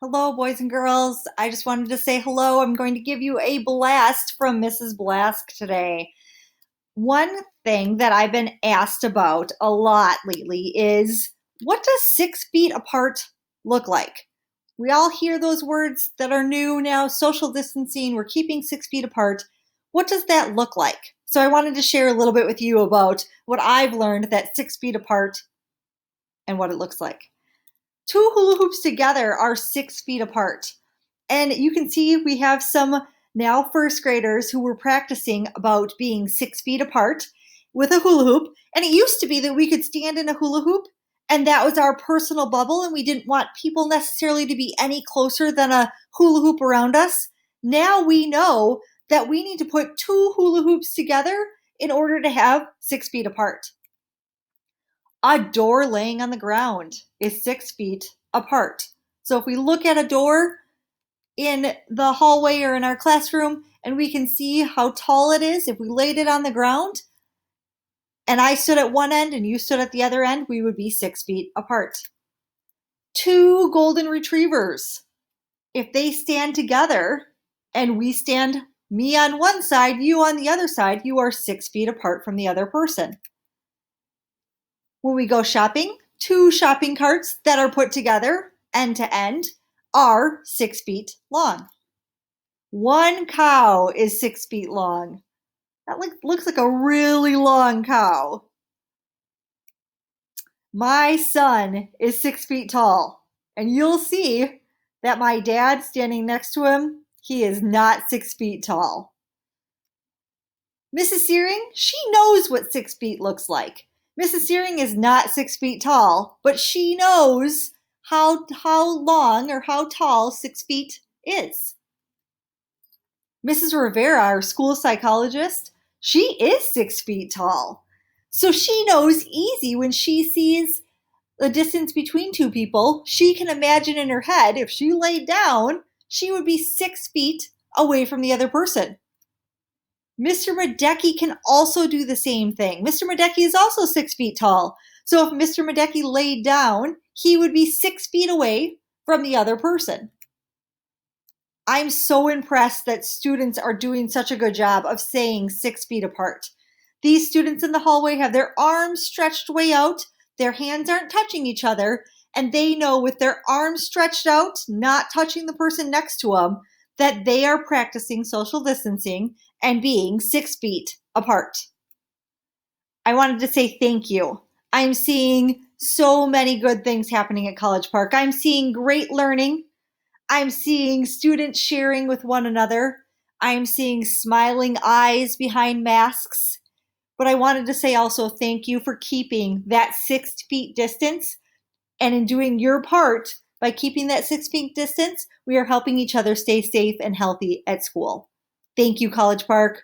Hello, boys and girls. I just wanted to say hello. I'm going to give you a blast from Mrs. Blask today. One thing that I've been asked about a lot lately is what does 6 feet apart look like? We all hear those words that are new now, social distancing, we're keeping 6 feet apart. What does that look like? So I wanted to share a little bit with you about what I've learned that 6 feet apart and what it looks like. Two hula hoops together are 6 feet apart. And you can see we have some now first graders who were practicing about being 6 feet apart with a hula hoop. And it used to be that we could stand in a hula hoop and that was our personal bubble, and we didn't want people necessarily to be any closer than a hula hoop around us. Now we know that we need to put two hula hoops together in order to have 6 feet apart. A door laying on the ground is 6 feet apart. So if we look at a door in the hallway or in our classroom and we can see how tall it is, if we laid it on the ground and I stood at one end and you stood at the other end, we would be 6 feet apart. Two golden retrievers, if they stand together and we stand, me on one side, you on the other side, you are 6 feet apart from the other person. When we go shopping, two shopping carts that are put together end to end are 6 feet long. One cow is 6 feet long. That looks like a really long cow. My son is 6 feet tall, and you'll see that my dad standing next to him, he is not 6 feet tall. Mrs. Searing, she knows what 6 feet looks like. Mrs. Searing is not 6 feet tall, but she knows how long or how tall 6 feet is. Mrs. Rivera, our school psychologist, she is 6 feet tall. So she knows easy when she sees the distance between two people, she can imagine in her head if she laid down, she would be 6 feet away from the other person. Mr. Medecki can also do the same thing. Mr. Medecki is also 6 feet tall. So if Mr. Medecki laid down, he would be 6 feet away from the other person. I'm so impressed that students are doing such a good job of saying 6 feet apart. These students in the hallway have their arms stretched way out, their hands aren't touching each other, and they know with their arms stretched out, not touching the person next to them, that they are practicing social distancing and being 6 feet apart. I wanted to say thank you. I'm seeing so many good things happening at College Park. I'm seeing great learning. I'm seeing students sharing with one another. I'm seeing smiling eyes behind masks. But I wanted to say also thank you for keeping that 6 feet distance. And in doing your part, by keeping that 6 feet distance, we are helping each other stay safe and healthy at school. Thank you, College Park.